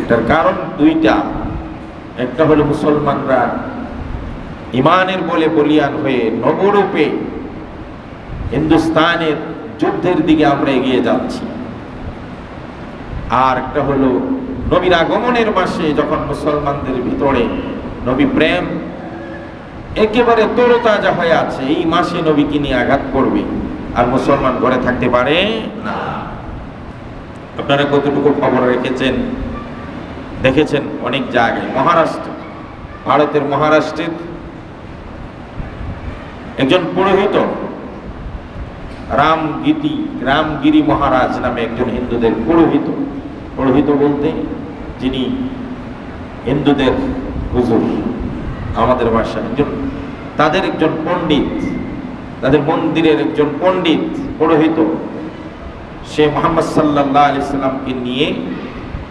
এটার কারণ দুইটা। একটা হলো মুসলমানরা ইমানের বলে বলিয়ান হয়ে নবরূপে হিন্দুস্তানের যুদ্ধের দিকে আমরা এগিয়ে যাচ্ছি। আর একটা হলো নবীর আগমনের মাসে যখন মুসলমানদের ভিতরে নবী প্রেম একেবারে তরতাজা হয়ে আছে, এই মাসে নবীকে নিয়ে আঘাত করবে আর মুসলমান ঘরে থাকতে পারে না। আপনারা কতটুকু খবর রেখেছেন দেখেছেন অনেক জায়গায়। মহারাষ্ট্র, ভারতের মহারাষ্ট্রের একজন পুরোহিত রামগিরি মহারাজ নামে একজন হিন্দুদের পুরোহিত। পুরোহিত বলতে যিনি হিন্দুদের হুজুর আমাদের ভাষায়, তাদের একজন পণ্ডিত, তাদের মন্দিরের একজন পণ্ডিত পুরোহিত, সে মুহাম্মদ সাল্লাল্লাহু আলাইহি সাল্লামকে নিয়ে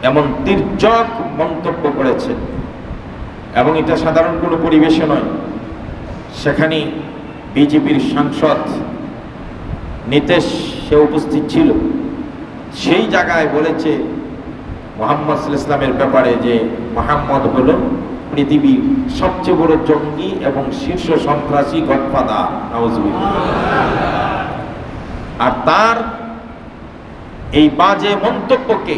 এমন তির্যক মন্তব্য করেছে, এবং এটা সাধারণ কোনো পরিবেশে নয়। সেখানে বিজেপির সাংসদ নীতেশ সে উপস্থিত ছিল। সেই জায়গায় বলেছে মুহাম্মদ সাল্লাল্লাহু আলাইহি সাল্লামের ব্যাপারে যে মুহাম্মদ হলো পৃথিবীর সবচেয়ে বড় জঙ্গি এবং শীর্ষ সন্ত্রাসী গডফাদার, নাউজুবিল্লাহ। আর তার এই বাজে মন্তব্যকে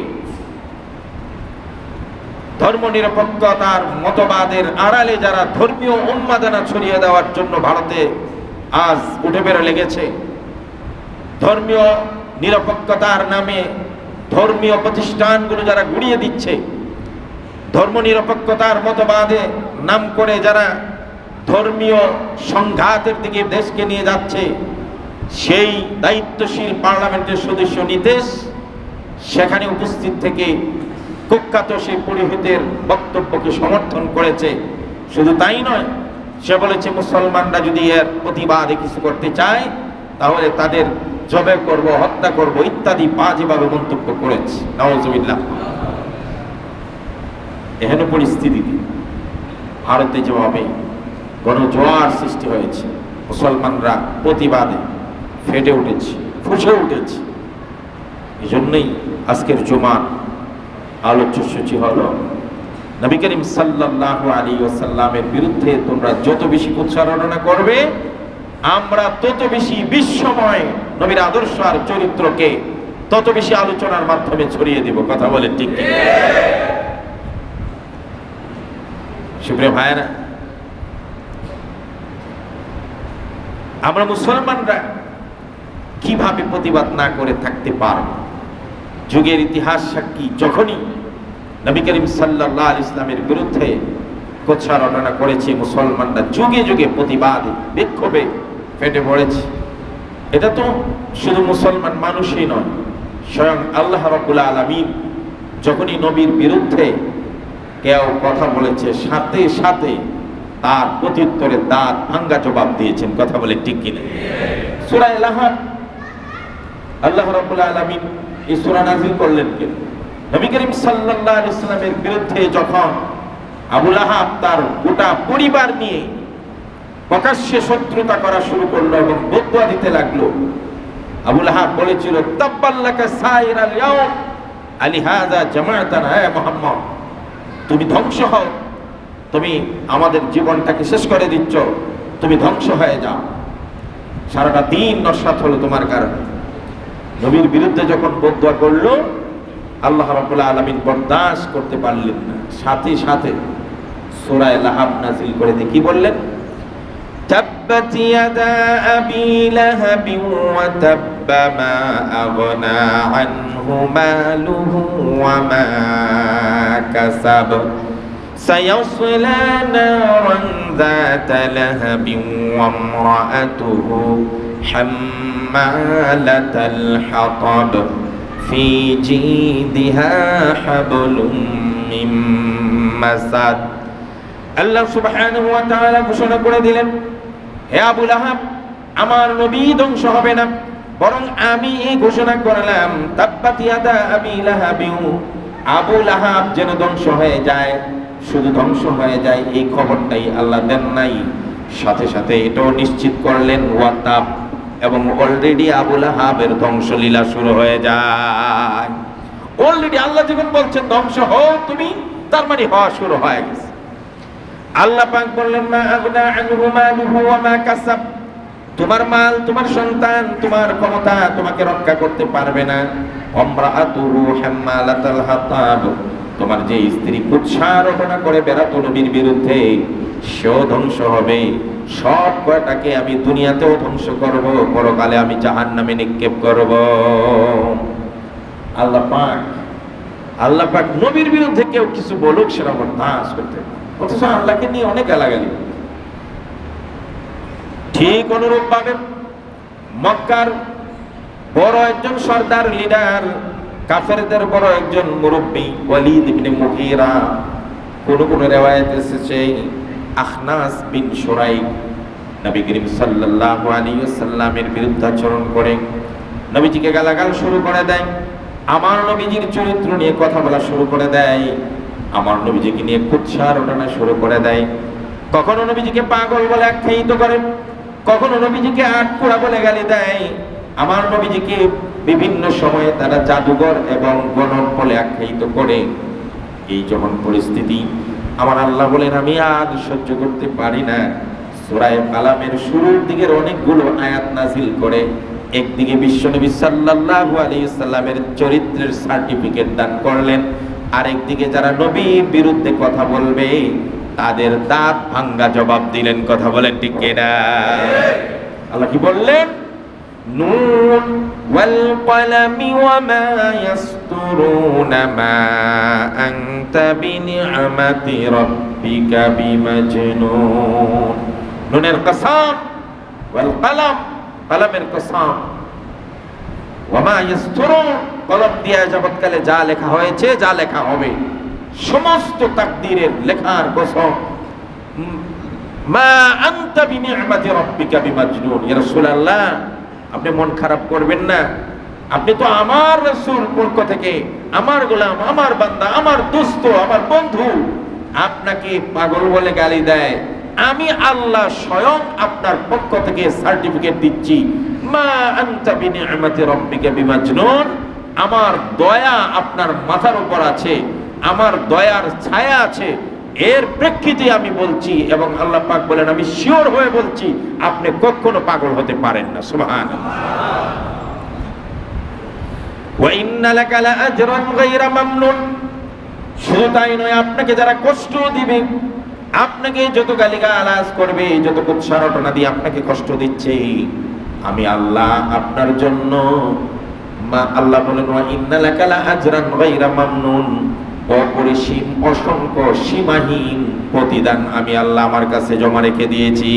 ধর্মনিরপেক্ষতার মতবাদের আড়ালে যারা ধর্মীয় উন্মাদনা ছড়িয়ে দেওয়ার জন্য ভারতে আজ উঠে বের লেগেছে, ধর্মীয় নিরপেক্ষতার নামে ধর্মীয় প্রতিষ্ঠানগুলো যারা গুড়িয়ে দিচ্ছে, ধর্ম নিরপেক্ষতার মতবাদে নাম করে যারা ধর্মীয় সংঘাতের দিকে দেশকে নিয়ে যাচ্ছে, সেই দায়িত্বশীল পার্লামেন্টের সদস্য নীতেশ সেখানে উপস্থিত থেকে কুখ্যাত সেই পুরোহিতের বক্তব্যকে সমর্থন করেছে। শুধু তাই নয়, সে বলেছে মুসলমানরা যদি এর প্রতিবাদে কিছু করতে চায় তাহলে তাদের জবে করব, হত্যা করব ইত্যাদি বাজেভাবে মন্তব্য করেছে। নাউজুবিল্লাহ। এহেন পরিস্থিতিতে ভারতে যেভাবে গণজোয়ার সৃষ্টি হয়েছে, মুসলমানরা প্রতিবাদে ফেটে উঠেছে, ফুঁসে উঠেছে। এই জন্যই আজকের জুমার আলোচ্য সূচি হলো নবী করিম সাল্লাল্লাহু আলাইহি ওয়াসাল্লামের বিরুদ্ধে তোমরা যত বেশি কুৎসারণা করবে, আমরা তত বেশি বিশ্বময় নবীর আদর্শ আর চরিত্রকে তত বেশি আলোচনার মাধ্যমে ছড়িয়ে দেব। কথা বলে ঠিক কি? সুপ্রিয় ভাইরা, আমরা মুসলমানরা কিভাবে প্রতিবাদ না করে থাকতে পারব? যুগের ইতিহাস সাক্ষী, যখনই নবী করিম সাল্লাল্লাহু আলাইহি ওয়াসাল্লামের বিরুদ্ধে কুৎসারণা করেছে, মুসলমানরা যুগে যুগে প্রতিবাদে বিক্ষোভে ফেটে পড়েছে। এটা তো শুধু মুসলমান মানুষই নয়, স্বয়ং আল্লাহ রাব্বুল আলামিন যখনই নবীর বিরুদ্ধে কেউ কথা বলেছে, সাথে সাথে তার প্রত্যুত্তরে দাঁত ভাঙ্গা জবাব দিয়েছেন। কথা বলে ঠিক কিনা? সূরা আল-আহজাব আল্লাহ রাব্বুল আলামিন এই সূরা নাযিল করলেন কেন? নবী করিম সাল্লাল্লাহু আলাইহি ওয়াসাল্লামের বিরুদ্ধে যখন আবু লাহাব তার গোটা পরিবার নিয়ে প্রকাশ্যে শত্রুতা করা শুরু করলো এবং বদদুয়া দিতে লাগলো, আবু লাহাব বলেছিল তাব্বাল্লাকা সাইরাল ইয়াউম আলিহাযা জামাআতানা, হে মুহাম্মদ তুমি ধ্বংস হও, তুমি আমাদের জীবনটাকে শেষ করে দিচ্ছ, তুমি ধ্বংস হয়ে যাও, সারাটা দিন নস্যাৎ হলো তোমার কারণে। নবীর বিরুদ্ধে যখন বদদুয়া করলো, আল্লাহ রাব্বুল আলামিন বরদাস্ত করতে পারলেন না, সাথে সাথে সূরা লাহাব নাযিল করে দিয়ে কি বললেন? তাব্বাত ইয়াদা আবি লাহাবি ওয়া তাব্বা মা আগনা আনহু মালুহু ওয়া মা কাসাব সায়াসলা নারান যাতা লাহাবি ওয়া ইমরাআতুহু হাম্মালাতাল হাতাব ফি জিদিহা হাবলুম মিন মাসাদ। আল্লাহ সুবহানাহু ওয়া তাআলা ঘোষণা করে দিলেন, হে আবু লাহাব, আমার নবী ধ্বংস হবে না, বরং আমি এই ঘোষণা করলাম তাব্বাত ইয়াদা আবি লাহাবি, আবু লাহাব যেন ধ্বংস হয়ে যায়। শুধু ধ্বংস হয়ে যায় এই খবরটাই আল্লাহ দেন নাই, সাথে সাথে এটাও নিশ্চিত করলেন ওয়া তাব, এবং অলরেডি আবু লাহাবের ধ্বংসলীলা শুরু হয়ে যায়। অলরেডি আল্লাহ যখন বলছেন ধ্বংস হও তুমি, তার মানে হওয়া শুরু হয়ে গেছে। আল্লাহ পাক বললেন মা আগনা আনহু মালুহু ওয়া মা কাসাব, তোমার মাল, তোমার সন্তান, তোমার ক্ষমতা তোমাকে রক্ষা করতে পারবে না। আমরাআতুহু হাম্মালাতাল হাতাব, তোমার যে স্ত্রী কুৎসারোপণা করে বেড়াতো নবীর বিরুদ্ধে, সেও ধ্বংস হবে। সব কয়টাকে আমি দুনিয়াতেও ধ্বংস করব, পরকালে আমি জাহান্নামে নিক্ষেপ করব। আল্লাহ পাক নবীর বিরুদ্ধে কেউ কিছু বলুক সেটা বরদাস্ত করতে, অথচ আল্লাহকে নিয়ে অনেক গালাগালি। ঠিক অনুরূপ ভাবে মক্কার বড় একজন সর্দার, লিডার, কাফেরদের বড় একজন মুরব্বী ওয়ালিদ ইবনে মুগীরা, কোন কোন রিওয়ায়াতে এসেছে আখনাস বিন শুরাইক, নবী করিম সাল্লাল্লাহু আলাইহি ওয়াসাল্লামের বিরুদ্ধাচরণ করে নবীজিকে গালাগাল শুরু করে দেয়, আমার নবীজির চরিত্র নিয়ে কথা বলা শুরু করে দেয়, আমার নবীজিকে নিয়ে কুৎসারোপণা শুরু করে দেয়। কখনো নবীজিকে পাগল বলে আখ্যায়িত করে, কখনো নবীজিকে আটপোড়া বলে গালি দেয়, আমার নবীজিকে বিভিন্ন সময়ে তারা জাদুঘর এবং গণক বলে আখ্যায়িত করে। এই যখন পরিস্থিতি, আমার আল্লাহ বলেন আমি আর সহ্য করতে পারি না। সূরা কালামের শুরুর দিকের অনেকগুলো আয়াত নাজিল করে একদিকে বিশ্বনবী সাল্লাল্লাহু আলাইহি সাল্লামের চরিত্রের সার্টিফিকেট দান করলেন, আরেকদিকে যারা নবীর বিরুদ্ধে কথা বলবে তাদের দাঁত ভাঙ্গা জবাব দিলেন। কথা বলেন ঠিক কিনা? আল্লাহ কি বললেন? নুন ওয়াল কলামি ওয়া মা ইয়াসতুরুনা মা আনতা বিনিআমাতি রাব্বিকা বিমাজনুন। নুনের কসম, ওয়াল কলম, কলমের কসম, ওয়া মা ইয়াসতুরুন, কলম দিয়ে জগৎকালে যা লেখা হয়েছে, যা লেখা হবে, সমস্ত তাকদীরের লেখার কসম। মা আনতা বিনিআমাতি রাব্বিকা বিমাজনুন। ইয়া রাসূলুল্লাহ, আপনি মন খারাপ করবেন না, আপনি তো আমার রাসূল, পক্ষ থেকে আমার গোলাম, আমার বান্দা, আমার দোস্ত, আমার বন্ধু, আপনাকে পাগল বলে গালি দেয়, আমি আল্লাহ স্বয়ং আপনার পক্ষ থেকে সার্টিফিকেট দিচ্ছি, মা আনতা বিনিআমাতি রাব্বিকা বিমাজনুন। আমার দয়া আপনার মাথার উপর আছে, আমার দয়ার ছায়া আছে, এর প্রেক্ষিতে আমি বলছি। এবং আল্লাহ পাক বলেন আমি শিওর হয়ে বলছি আপনি কখনো পাগল হতে পারেন না। সুবহানাল্লাহ। ওয়া ইন্না লাকা লাআজরান গায়রা মামনুন। শুধু তাই নয়, আপনাকে যারা কষ্ট দিবে, আপনাকে যত গালিগালাজ করবে, যত কুৎসারোপণা দিয়ে আপনাকে কষ্ট দিচ্ছে, আমি আল্লাহ আপনার জন্য, আল্লাহ বলেন ওয়া ইন্না লাকা লাআজরান গায়রা মামনুন, অপরিসীম, অসংখ্য, সীমাহীন প্রতিদান আমি আল্লাহ আমার কাছে জমা রেখে দিয়েছি।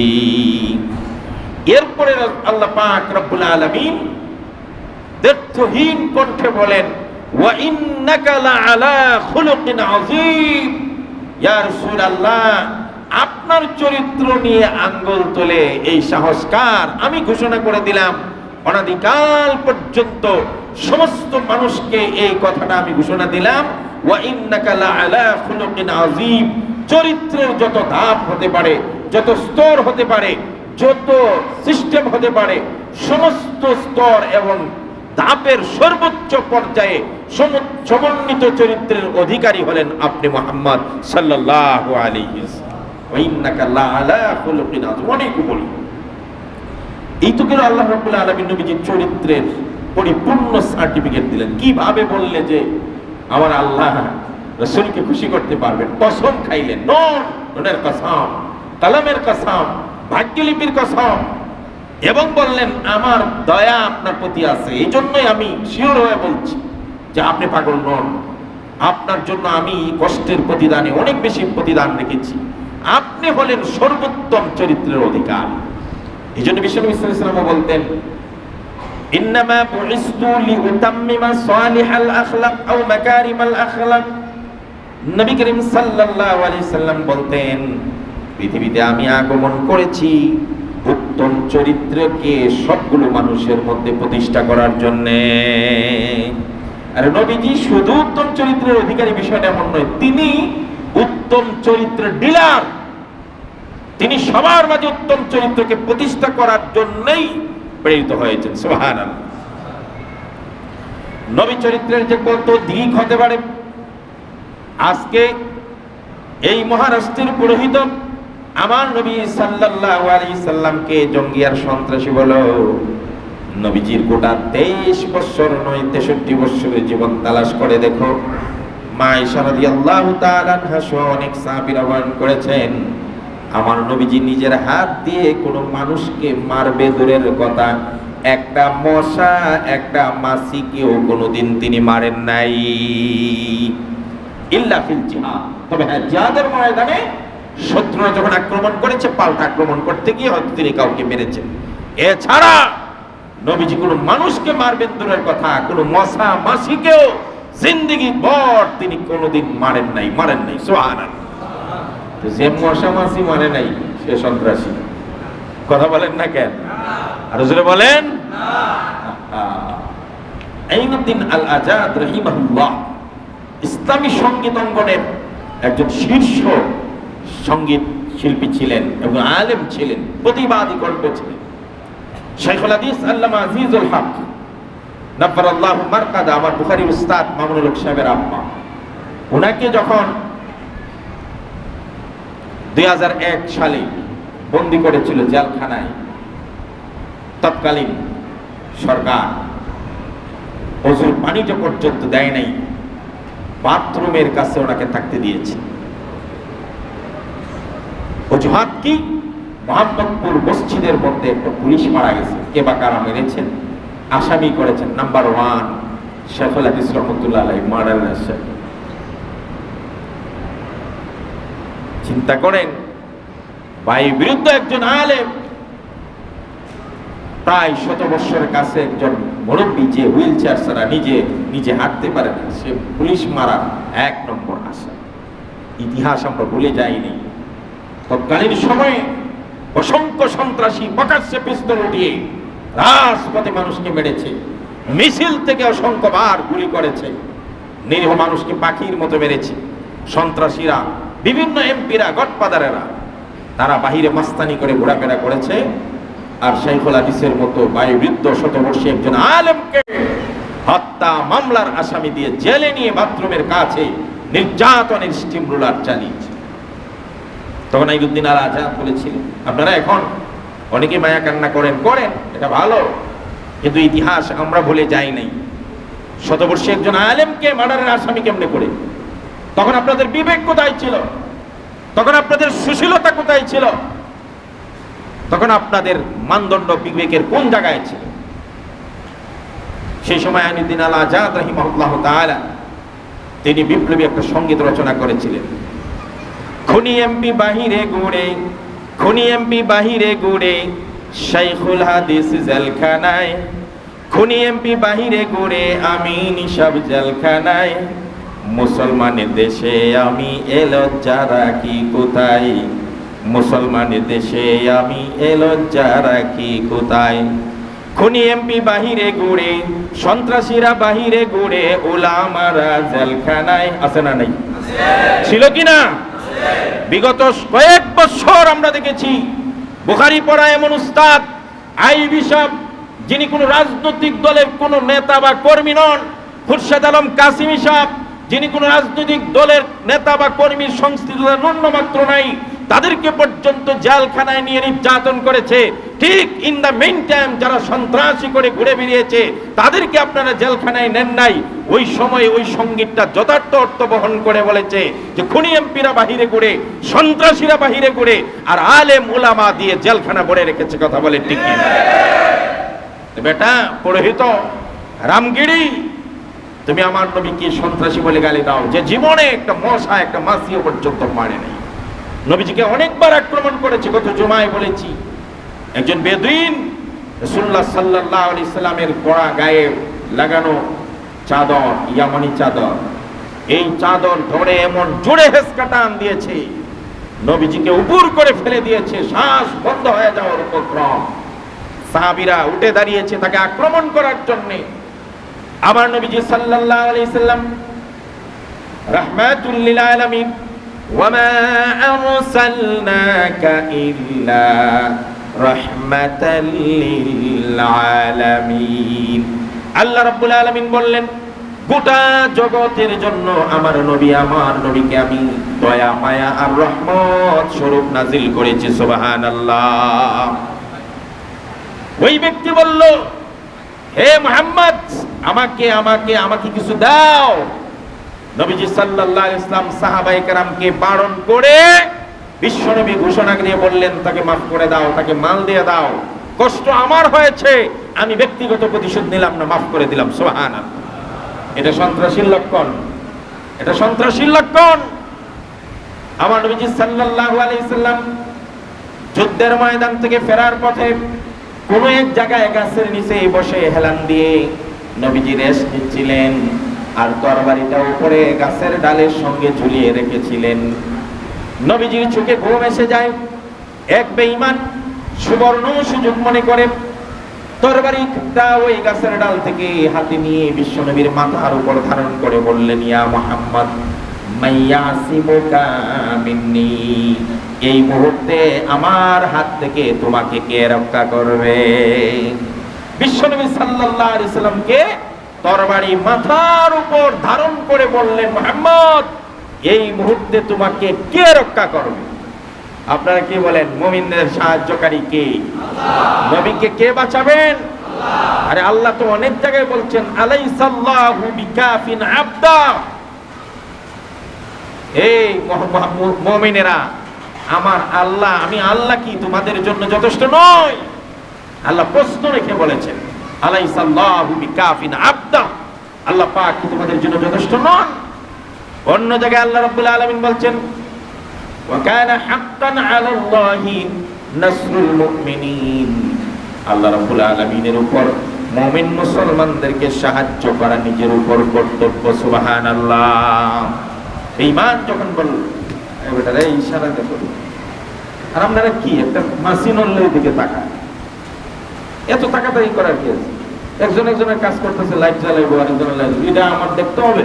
এরপরে আল্লাহ পাক রব্বুল আলামিন দ্ব্যর্থহীন কণ্ঠে বলেন ওয়া ইন্নাকা লাআলা খুলুকিন আযীম। ইয়া রাসূলুল্লাহ, আপনার চরিত্র নিয়ে আঙ্গুল তোলে এই সাহসকার আমি ঘোষণা করে দিলাম, অনাদিকাল পর্যন্ত সমস্ত মানুষকে এই কথাটা আমি ঘোষণা দিলাম, ওয়া ইন্নাকা লাআলা খুলুকিন আযীম। চরিত্রের যত ধাপ হতে পারে, যত স্তর হতে পারে, যত সিস্টেম হতে পারে, সমস্ত স্তর এবং ধাপের সর্বোচ্চ পর্যায়ে সমন্বিত চরিত্রের অধিকারী হলেন আপনি মুহাম্মদ সাল্লাল্লাহু আলাইহি ওয়াসাল্লাম। ওয়া ইন্নাকা লাআলা খুলুকিন আযীম। অনেক বলি এই তো কেন আল্লাহ রাব্বুল আলামিন নবীজির চরিত্রের পরিপূর্ণ সার্টিফিকেট দিলেন। কিভাবে বললে যে আমার আল্লাহ রাসূলকে খুশি করতে পারবেন? কসম খাইলেন, নুনের কসম, কলমের কসম, ভাগ্যলিপির কসম, এবং বললেন আমার দয়া আপনার প্রতি আছে, এই জন্যই আমি শিওর হয়ে বলছি যে আপনি পাগল নন। আপনার জন্য আমি কষ্টের প্রতিদানে অনেক বেশি প্রতিদান রেখেছি। আপনি হলেন সর্বোত্তম চরিত্রের অধিকার। এই জন্য বিশ্বনবী সাল্লাল্লাহু আলাইহি ওয়াসাল্লাম বলতেন ইন্নামা বুইস্তু লিউতাম্মিমা সালিহাল আখলাক আও মাকারিমাল আখলাক। নবী করিম সাল্লাল্লাহু আলাইহি সাল্লাম বলতেন পৃথিবীতে আমি আগমন করেছি উত্তম চরিত্রকে সবগুলো মানুষের মধ্যে প্রতিষ্ঠা করার জন্য। আর নবীজি শুধু উত্তম চরিত্রের অধিকারী বিষয়টা এমন নয়, তিনি উত্তম চরিত্রের ডিলার। তিনি সবার মাঝে উত্তম চরিত্রকে প্রতিষ্ঠা করার জন্যই প্রেরিত হয়েছেন। সুবহানাল্লাহ। নবী চরিত্রের যে কত দিক হতে পারে। আজকে এই মহারাষ্ট্রের পুরোহিত আমার নবী সাল্লাল্লাহু আলাইহি সাল্লামকে জঙ্গি আর সন্ত্রাসী বলো, নবীজির গোটা 23 বছর নয় 63 বছরের জীবন তালাশ করে দেখো। মা আয়েশা রাদিয়াল্লাহু তাআলা আনহা সহ অনেক সাহাবীরা বর্ণনা করেছেন, আমার নবীজি নিজের হাত দিয়ে কোনো মানুষকে মারবে দূরের কথা, একটা মশা একটা মাছিকেও কোনোদিন তিনি মারেন নাই, ইল্লা ফিল জিহাদ। তবে হ্যাঁ, জিহাদের ময়দানে শত্রুরা যখন আক্রমণ করেছে, পাল্টা আক্রমণ করতে গিয়ে হয়তো তিনি কাউকে মেরেছেন। এছাড়া নবীজি কোনো মানুষকে মারবেন দূরের কথা, কোনো মশা মাছিকেও জিন্দেগি ভর তিনি কোনোদিন মারেন নাই। সুবহানাল্লাহ। যে মশা মাছি মানে নাই সে সন্ত্রাসী। কথা বলেন না কেন? আর জোরে বলেন। আইনুদ্দিন আল আজাদ রাহিমাহুল্লাহ ইসলামী সঙ্গীত অঙ্গনের একজন শীর্ষ সঙ্গীত শিল্পী ছিলেন এবং আলেম ছিলেন, প্রতিবাদী কণ্ঠ ছিলেন। শাইখুল হাদিস আল্লামা আজিজুল হক নাফারাল্লাহু মারকাদা, আমার বুখারী উস্তাদ মামুনুল হক সাহেবের আম্মা, ওনাকে যখন 2001 সালে বন্দী করেছিল জেলখানায়, তৎকালীন সরকার ওজুর পানিটা পর্যন্ত দেয় নাই, বাথরুমের কাছে ওনাকে থাকতে দিয়েছে। অজুহাত কি? মোহাম্মদপুর মসজিদের মধ্যে একটা পুলিশ মারা গেছে, কে বা কারা মেরেছেন, আসামি করেছেন নাম্বার 1 শাইখুল হাদিস রাহমাতুল্লাহ আলাইহি মার্ডার আসামি। চিন্তা করেন, বায়ু বিরুদ্ধে একজন আলেম, প্রায় 100 বছরের কাছে একজন মুরব্বী, যে হুইল চেয়ার ছাড়া নিজে হাঁটতে পারে না, সে পুলিশ মারা 1 নম্বর আসামি। ইতিহাস আমরা ভুলে যাইনি। তৎকালীন সময়ে অসংখ্য সন্ত্রাসী প্রকাশ্যে পিস্তল উঠিয়ে রাজপথে মানুষকে মেরেছে, মিছিল থেকে অসংখ্যবার গুলি করেছে, নিরীহ মানুষকে পাখির মতো মেরেছে। সন্ত্রাসীরা, বিভিন্ন এমপিরা, গডফাদারেরা, তারা বাহিরে মাস্তানি করে ঘোরাফেরা করেছে। আর শাইখুল হাদিসের মতো বায়ুবৃদ্ধ শতবর্ষী একজন আলেমকে হত্যা মামলার আসামি দিয়ে জেলে নিয়ে বাথরুমের কাছে নির্যাতনের স্টিম রোলার চালিয়েছে। তখন আইনুদ্দিন আল আজাদ বলেছিলেন, আপনারা এখন অনেকে মায়া কান্না করেন, এটা ভালো, কিন্তু ইতিহাস আমরা ভুলে যাই নাই। শতবর্ষী একজন আলেমকে মার্ডারের আসামি কেমনে করে? তখন আপনাদের বিবেক কোথায় ছিল? তখন আপনাদের সুশীলতা কোথায় ছিল? তখন আপনাদের মানদণ্ড বিবেকের কোন জায়গায় ছিল? সেই সময় আইনুদ্দিন আল আজাদ রাহিমাহুল্লাহ তাআলা তিনি বিপ্লবী একটা সঙ্গীত রচনা করেছিলেন। খুনি এমপি বাহিরে ঘুরে, খুনি এমপি বাহিরে ঘুরে, শাইখুল হাদিস জেলখানায়, খুনি এমপি বাহিরে ঘুরে, আমি নিশাব জেলখানায়, মুসলমানের দেশে আমি লজ্জা রাখি কোথায়, মুসলমানের দেশে আমি লজ্জা রাখি কোথায়। খুনি এমপি বাহিরে ঘুরে, সন্ত্রাসীরা বাহিরে ঘুরে, উলামারা জেলখানায়। আছে না নাই? ছিল কি না? বিগত কয়েক বছর আমরা দেখেছি বুখারী পড়া এমন উস্তাদ, আইবি সাহেব, যিনি কোনো রাজনৈতিক দলের কোনো নেতা বা কর্মী নন, খুরশেদ আলম কাসিমি সাহেব, যিনি কোনো রাজনৈতিক দলের নেতা বা কর্মীর সংশ্লিষ্টতা ন্যূনমাত্র নাই, তাদেরকে পর্যন্ত জেলখানায় নিয়ে নির্যাতন করেছে। ঠিক ইন দ্য মেইন টাইম যারা সন্ত্রাসী করে ঘুরে বেরিয়েছে তাদেরকে আপনারা জেলখানায় নেন নাই। ওই সময় ওই সঙ্গীতটা যথার্থ অর্থ বহন করে বলেছে যে খুনি এমপিরা বাহিরে ঘুরে, সন্ত্রাসীরা বাহিরে ঘুরে, আর আলেম উলামা দিয়ে জেলখানা ভরে রেখেছে। কথা বলে ঠিক কি না? বেটা পুরোহিত রামগিরি, তুমি আমার নবীকে সন্ত্রাসী বলে গালি দাও, যে জীবনে একটা মশা একটা মাছিও পর্যন্ত মারে নাই। নবীজিকে অনেকবার আক্রমণ করেছে। গত জুমায় বলেছি, একজন বেদুইন রাসূলুল্লাহ সাল্লাল্লাহু আলাইহি সাল্লামের পরা গায়ে লাগানো চাদর, ইয়ামানি চাদর, এই চাদর ধরে এমন জোরে হেঁচকা টান দিয়েছে, নবীজিকে উপর করে ফেলে দিয়েছে, শ্বাস বন্ধ হয়ে যাওয়ার উপক্রম। সাহাবীরা উঠে দাঁড়িয়েছে তাকে আক্রমণ করার জন্য। আমার নবীজি সাল্লাল্লাহু আলাইহি সাল্লাম রাহমাতুল লিল আলামিন, ওয়ামা আরসালনাকা ইল্লা রাহমাতাল লিল আলামিন, আল্লাহ রাব্বুল আলামিন বললেন, গোটা জগতের জন্য আমার নবীকে আমি দয়া মায়া আর রহমত স্বরূপ নাজিল করেছি। সুবহানাল্লাহ। ওই ব্যক্তি বলল, হে মুহাম্মদ, আমাকে কিছু দাও। নবীজি সাল্লাল্লাহু আলাইহি ওয়াসাল্লাম সাহাবায়ে কেরামকে বারণ করে বিশ্বনবী ঘোষণা দিয়ে বললেন, তাকে মাফ করে দাও, তাকে মাল দিয়ে দাও। কষ্ট আমার হয়েছে, আমি ব্যক্তিগত প্রতিশোধ নিলাম না, মাফ করে দিলাম। সুবহানাল্লাহ। এটা সন্ত্রাসীর লক্ষণ, এটা সন্ত্রাসীর লক্ষণ। আমার নবীজি সাল্লাল্লাহু আলাইহি ওয়াসাল্লাম যুদ্ধের ময়দান থেকে ফেরার পথে কোন এক জায়গায় গাছের নিচে বসে হেলান দিয়ে নবীজি রেস্ট নিচ্ছিলেন, আর তরবারিটা উপরে গাছের ডালের সঙ্গে ঝুলিয়ে রেখেছিলেন। নবীজির চোখে ঘুম এসে যায়। এক বেঈমান সুবর্ণ সুযোগ মনে করে তরবারিটা ওই গাছের ডাল থেকে হাতে নিয়ে বিশ্বনবীর মাথার উপর ধারণ করে বললেন, ইয়া মুহাম্মদ, মাইয়াসিমুকা মিন্নি, এই মুহূর্তে আমার হাত থেকে তোমাকে কে রক্ষা করবে? বিশ্বনবী সাল্লাল্লাহু আলাইহি সাল্লামকে তরবারি মাথার উপর ধারণ করে বললেন, মুহাম্মদ, এই মুহূর্তে তোমাকে কে রক্ষা করবে? আপনারা কি বলেন, মুমিনদের সাহায্যকারী কে? আল্লাহ। নবীকে কে বাঁচাবেন? আল্লাহ। আরে আল্লাহ তো অনেক জায়গায় বলছেন, আলাইসাল্লাহু বিকাফিন আবদা। এই মুমিনেরা, আমি আল্লাহ কি তোমাদের জন্য যথেষ্ট নয়? আল্লাহ প্রশ্ন রেখে বলেছেন, আলাইসাল্লাহু বিকাফিন আবদা, আল্লাহ পাক কি তোমাদের জন্য যথেষ্ট নন? অন্য জায়গায় আল্লাহ রাব্বুল আলামিন বলছেন, ওয়া কানা হাক্কান আলাল্লাহি নাসরুল মুমিনিন, আল্লাহ রাব্বুল আলামিনের উপর মুমিন মুসলমানদেরকে সাহায্য করা নিজের উপর কর্তব্য। সুবহানাল্লাহ। ঈমান যখন বল এবারে ইশারা দেখো, আর আপনারা কি একটা মাসিনুল্লাহর দিকে তাকায়, এত তাকাতাকি করার কি আছে? একজনের কাজ করতেছে, লাইট জ্বালাইবো, আরেকজনের লাইট, এটা আমার দেখতে হবে।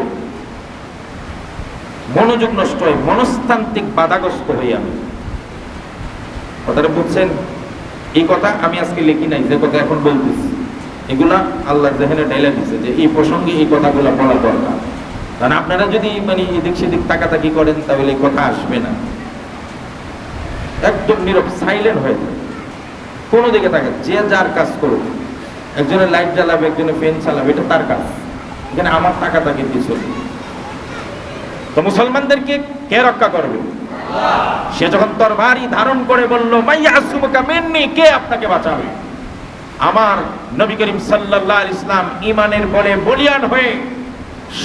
মনোযোগ নষ্ট হয়, মনস্তান্ত্রিক বাধাগ্রস্ত হই আমি। কথাটা বুঝছেন? এই কথা আমি আজকে লিখি নাই, যে কথা এখন বলতেছি এগুলা আল্লাহ যেখানে ডাইলা দিচ্ছে যে এই প্রসঙ্গে এই কথাগুলো বলা দরকার। কারণ আপনারা যদি এদিক সেদিক তাকাতাকি করেন তাহলে এই কথা আসবে না। একদম নীরব, সাইলেন্ট হয়ে যায়, কোনো দিকে তাকা, যে যার কাজ করুক। একজনের লাইট জ্বালাবে, একজনের ফ্যান চালাবে, এটা তার কাজ, এখানে আমার তাকাতাকির কিছু নেই। তো মুসলমানদেরকে কে রক্ষা করবে? সে যখন তরবারি ধারণ করে বলল, মাইয়াসুমুকা মিন্নি, কে আপনাকে বাঁচাবে? আমার নবী করিম সাল্লাল্লাহু আলাইহি ওয়াসাল্লাম ঈমানের বলে বলিয়ান হয়ে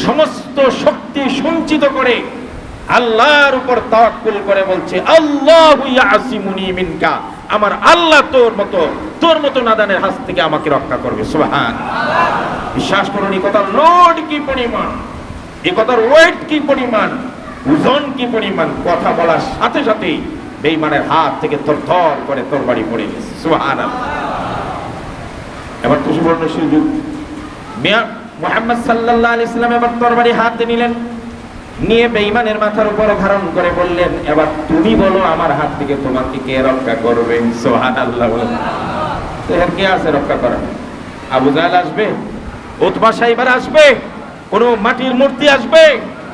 সমস্ত শক্তি সঞ্চিত করে আল্লাহর উপর তাওয়াক্কুল করে বলছে, আল্লাহু ইয়াসিমুনি মিনকা, আমার আল্লাহ তোর মতো নাদানের হাত থেকে আমাকে রক্ষা করবে। সুবহানাল্লাহ। বিশ্বাস করুন, এই কথার লোড কি পরিমাণ, এই কথার ওয়েট কি পরিমাণ, ওজন কি পরিমাণ। কথা বলার সাথে সাথেই বেঈমানের হাত থেকে থরথর করে তরবারি পড়ে গেছে। সুবহানাল্লাহ। এবার তো সুবর্ণ সুযোগ, মুহাম্মদ সাল্লাল্লাহু আলাইহি ওয়াসাল্লাম এবার তরবারি হাতে নিলেন, নিয়ে বেঈমানের মাথার উপর ধারণ করে বললেন, এবার তুমি বলো আমার হাত থেকে তোমাকে কে রক্ষা করবে? সুবহানাল্লাহ। তো এর কে আছে রক্ষা করার? আবু জাহেল আসবে, উতবা সাইবার আসবে, কোন মাটির মূর্তি আসবে,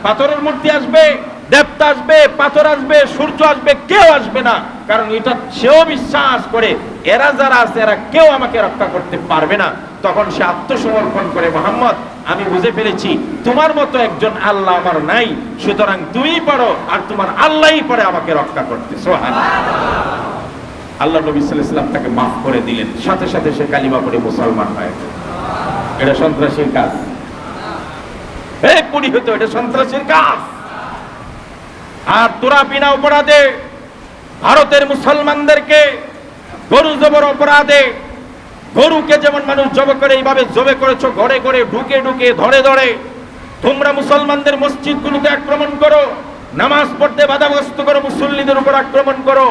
পাথরের মূর্তি আসবে, দেবতা আসবে, পাথর আসবে, সূর্য আসবে, কেউ আসবে না। কারণ এটা সেও বিশ্বাস করে এরা যারা আছে এরা কেউ আমাকে রক্ষা করতে পারবে না। তখন সে আত্মসমর্পণ করে, মুহাম্মদ, আমি বুঝে ফেলেছি তোমার মতো একজন আল্লাহ আমার নাই, সুতরাং তুমি পারো, আর তোমার আল্লাহই পারে আমাকে রক্ষা করতে। সুবহানাল্লাহ। আল্লাহ নবী সাল্লাল্লাহু আলাইহি ওয়াসাল্লাম তাকে মাফ করে দিলেন, সাথে সাথে সে কালিমা পড়ে মুসলমান হয়ে গেল। এটা সন্ত্রাসীর কাজ, এটা সন্ত্রাসীর কাজ। আর তোরা বিনা অপরাধে ভারতের মুসলমানদেরকে গরু জবর অপরাধে, গরুকে যেমন মানুষ জব করে এইভাবে জবে করেছো, ঘরে ঘরে ঢুকে ঢুকে ধরে ধরে। তোমরা মুসলমানদের মসজিদগুলোকে আক্রমণ করো, নামাজ পড়তে বাধাগ্রস্ত করো, মুসল্লিদের উপর আক্রমণ করো,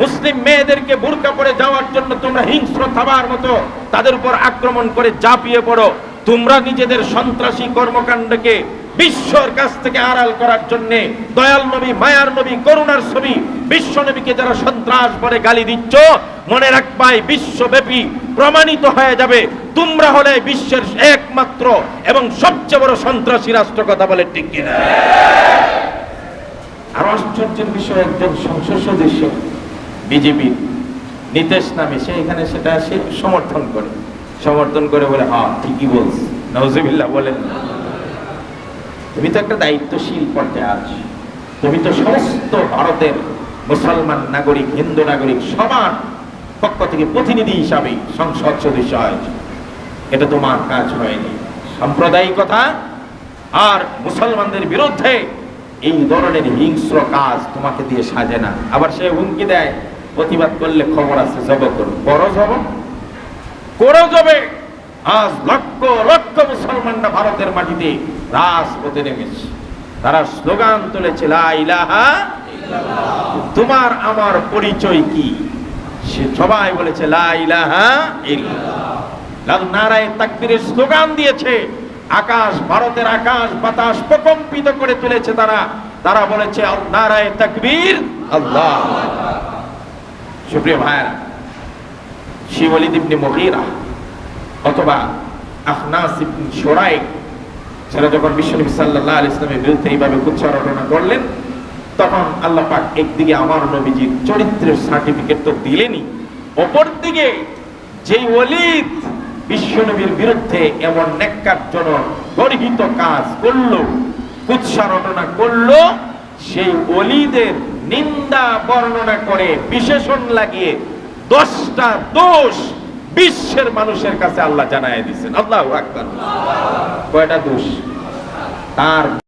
মুসলিম মেয়েদেরকে বুরকা পরে যাওয়ার জন্য তোমরা হিংস্র থাবার মতো তাদের উপর আক্রমণ করে ঝাঁপিয়ে পড়ো। তোমরা নিজেদের সন্ত্রাসী কর্মকাণ্ডকে বিশ্বর কাছ থেকে আড়াল করার জন্য দয়াল নবী, মায়ার নবী, করুণার ছবি বিশ্ব নবীকে যারা সন্ত্রাস বলে গালি দিচ্ছ, মনে রাখবাই বিশ্বব্যাপী প্রমাণিত হয়ে যাবে তোমরা হলে বিশ্বের একমাত্র এবং সবচেয়ে বড় সন্ত্রাসী রাষ্ট্র, কথা বলে ঠিক কিনা? আর আশ্চর্যের বিষয়, একজন সংসদ সদস্য বিজেপি নীতিশ নামে, সে এখানে সেটা সে সমর্থন করে বলে হ্যাঁ ঠিকই বলছে, নাউজুবিল্লাহ বলেন না। তুমি তো একটা দায়িত্বশীল পর্যায়ে আছো, তুমি তো সমস্ত ভারতের মুসলমান নাগরিক, হিন্দু নাগরিক সবার পক্ষ থেকে প্রতিনিধি হিসাবে সংসদ সদস্য হয়েছে, এটা তোমার কাজ হয়নি। সাম্প্রদায়িকতা আর মুসলমানদের বিরুদ্ধে এই ধরনের হিংস্র কাজ তোমাকে দিয়ে সাজে না। আবার সে হুমকি দেয়, প্রতিবাদ করলে খবর আছে, জব করো, করো যাবে। আজ লক্ষ লক্ষ মুসলমানরা ভারতের মাটিতে রাজপথে নেমেছে, তারা স্লোগান তুলেছে লা ইলাহা ইল্লাল্লাহ। তোমার আমার পরিচয় কি? সে সবাই বলেছে লা ইলাহা ইল্লাল্লাহ, নারায়ে তাকবীরের স্লোগান দিয়েছে। আকাশ, ভারতের আকাশ বাতাস প্রকম্পিত করে তুলেছে তারা বলেছে নারায়ে তাকবীর, আল্লাহু আকবার। সুপ্রিয় ভাইরা, ওয়ালিদ ইবনে মুগীরা অথবা আখনাস ইবনে শুরাইক, সেটা যখন বিশ্বনবী সাল্লাল্লাহু আলাইহি ওয়াসাল্লামের বিরুদ্ধে এইভাবে কুৎসা রটনা করলেন, তখন আল্লাহ পাক একদিকে আমার নবীজির চরিত্রের সার্টিফিকেট তো দিলেনই, অপরদিকে যেই ওয়ালিদ বিশ্বনবীর বিরুদ্ধে এমন নেক্কারজনক গর্হিত কাজ করলো, কুৎসা রটনা করলো, সেই ওয়ালিদের নিন্দা বর্ণনা করে বিশেষণ লাগিয়ে 10টা দোষ বিশ্বের মানুষের কাছে আল্লাহ জানায় দিয়েছেন। আল্লাহু আকবার। কয়টা দোষ? তার